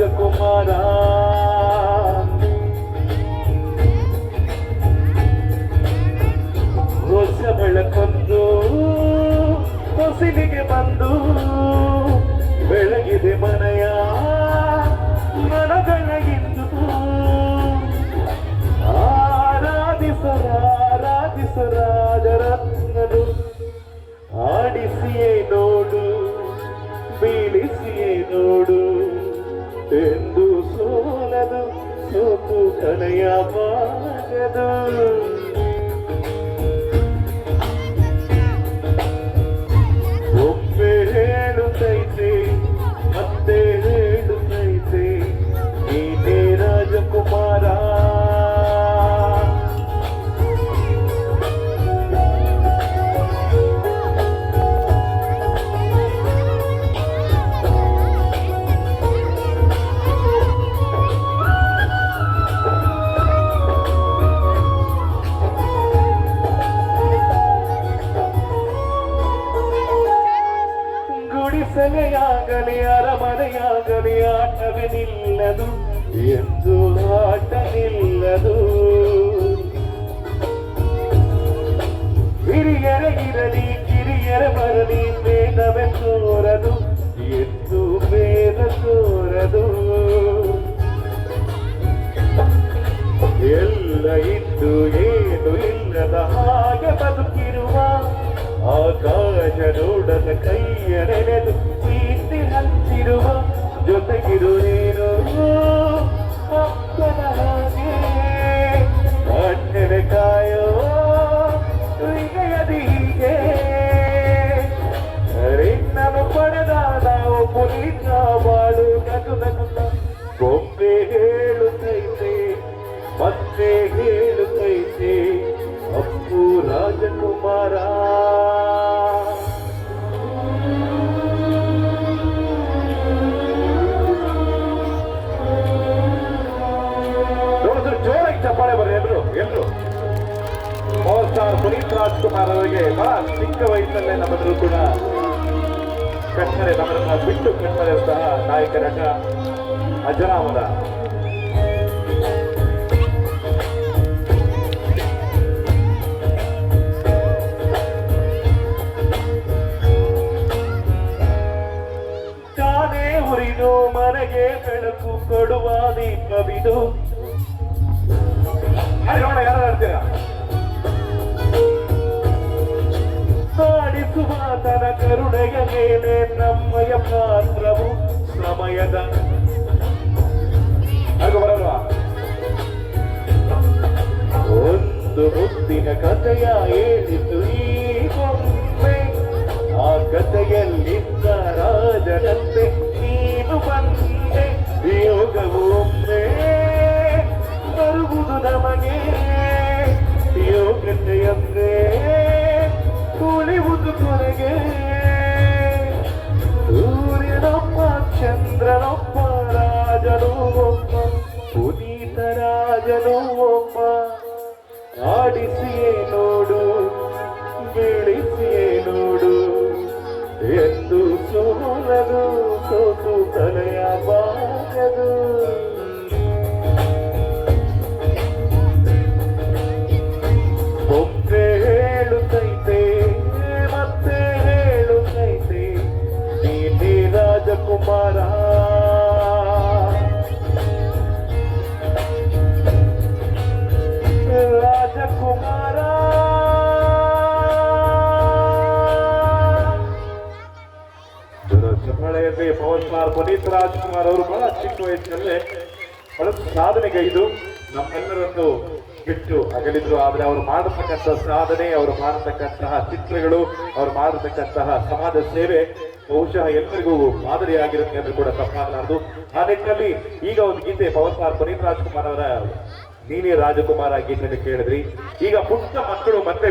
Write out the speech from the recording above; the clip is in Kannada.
ರಾಜಕುಮಾರ ಹೊಸ ಬೆಳಕೊಂದು ಹೊಸಿಲಿಗೆ ಬಂದು ಬೆಳಗಿದೆ ಮನೆಯ ಮನದೊಳಗಿಂದು ರಾಜರತ್ನನು ಆಡಿಸಿಯೇ ನೋಡು ಬೀಳಿಸಿಯೇ ನೋಡು ಎಂದು ಸೋಲದು ಸೋತು ಕಳೆಯಬಾರದು ಒಮ್ಮೆ ಹೇಳುತ್ತೈತೆ ಮತ್ತೆ ಹೇಳುತ್ತೈತೆ ನೀನೇ ರಾಜಕುಮಾರ ಗುಡಿಸಲೆಯಾಗಲಿ ಅರಮನೆಯಾಗಲಿ ಆಟವೇ ನಿಲ್ಲದು ಎಂದು ಆಟ ನಿಲ್ಲದು ಹಿರಿಯರ ಇರಲಿ ಕಿರಿಯರ ಬರಲಿ ಭೇದವೇ ತೋರದು ಎಂದು ಭೇದ ತೋರದು ಎಲ್ಲ ಇದ್ದು ಏನು ಇಲ್ಲದ ಹಾಗೆ ಬದುಕಿರುವ ಆಕಾಶ ನೋಡದ ಕೈಯ ನೆನೆದು ಪ್ರೀತಿ ಹಂಚಿರುವ ಜೊತೆಗಿರು ನೀನು ಅಪ್ಪನ ಹಾಗೆ ಅಣ್ಣನೆ ಕಾಯೋ ಹೃದಯದಿ ಹೀಗೆ ರಿನ್ನನು ಪಡೆದ ನಾವು ಪುನೀತ ಬಾಳು ನಗು ನಗುತ್ತ ಬೊಂಬೆ ಹೇಳುತ್ತೈತೆ ಮತ್ತೆ ಹೇಳುತ್ತೈತೆ ಅಪ್ಪು ರಾಜಕುಮಾರ ಜೋರಾಗಿ ಚಪ್ಪಾಳೆ ಬರ್ರಿ ಎಲ್ರು ಪವರ್ ಸ್ಟಾರ್ ಪುನೀತ್ ರಾಜ್ಕುಮಾರ್ ಅವರಿಗೆ ಬಹಳ ಚಿಕ್ಕ ವಯಸ್ಸಲ್ಲೇ ನಮ್ಮೆಲ್ಲರೂ ಕೂಡ ನಮ್ಮನ್ನ ಬಿಟ್ಟು ಕಣ್ಮರೆ ಸಹ ನಾಯಕ ನಟ ಅಜರಾಮರ ತಾನೇ ಹುರಿದು ಮನೆಗೆ ಬೆಳಕು ಕೊಡುವ ದೀಪವಿದು ಯಾರು ಹೇಳ್ತೀರಾ ಕಾಡಿಸುವ ತನ ಕರುಣೆಯ ಮೇಲೆ ನಮ್ಮಯ ಪಾತ್ರವು ಸಮಯದ ಅದು ಬರಲ್ವಾ ಒಂದು ಮುತ್ತಿನ ಕಥೆಯ ಹೇಳಿತು ಈ ಬೊಮ್ಮೆ ಆ ಕಥೆಯಲ್ಲಿದ್ದ ರಾಜನಂತೆ ನೀನು ಬಂದೆ ಯೋಗವು ಒಮ್ಮೆ ಬರುವುದು ನಮಗೆ ಯೋಗ್ಯತೆಯಂತೆ ಉಳಿಯುವುದು ಕೊನೆಗೆ ಸೂರ್ಯನೊಬ್ಬ ಚಂದ್ರನೊಬ್ಬ ರಾಜನು ಒಬ್ಬ ಪುನೀತ ರಾಜನು ಒಬ್ಬ ಆಡಿಸಿಯೇ ನೋಡು ಬೀಳಿಸಿಯೇ ನೋಡು ಎಂದು ಸೋಲದು ಸೋತು ಕಳೆಯಬಾರದು ಒಮ್ಮೆ ಹೇಳುತ್ತೈತೆ ಮತ್ತೆ ಹೇಳುತ್ತೈತೆ ನೀನೇ ರಾಜಕುಮಾರ ರಾಜಕುಮಾರ ಚಪ್ಪಾಳೆಯಲ್ಲಿ ಪವರ್ ಸ್ಟಾರ್ ಪುನೀತ್ ರಾಜ್ಕುಮಾರ್ ಅವರು ಬಹಳ ಚಿಕ್ಕ ವಯಸ್ಸಿನಲ್ಲೇ ಬಹಳ ಸಾಧನೆಗೈದು ನಮ್ಮೆಲ್ಲರನ್ನು ಬಿಟ್ಟು ಅಗಲಿದ್ರು. ಆದ್ರೆ ಅವರು ಮಾಡತಕ್ಕಂತಹ ಸಾಧನೆ, ಅವರು ಮಾಡತಕ್ಕಂತಹ ಚಿತ್ರಗಳು, ಅವರು ಮಾಡತಕ್ಕಂತಹ ಸಮಾಜ ಸೇವೆ ಬಹುಶಃ ಎಲ್ಲರಿಗೂ ಮಾದರಿಯಾಗಿರುತ್ತೆ ಅಂತ ಕೂಡ ತಪ್ಪಾಗಲಾರದು. ಆ ನಿಟ್ಟಿನಲ್ಲಿ ಈಗ ಒಂದು ಗೀತೆ ಪವರ್ ಸ್ಟಾರ್ ಪುನೀತ್ ರಾಜ್ಕುಮಾರ್ ಅವರ ನೀನೇ ರಾಜಕುಮಾರ ಗೀತೆಯನ್ನು ಕೇಳಿದ್ರಿ. ಈಗ ಪುಟ್ಟ ಮಕ್ಕಳು ಮತ್ತೆ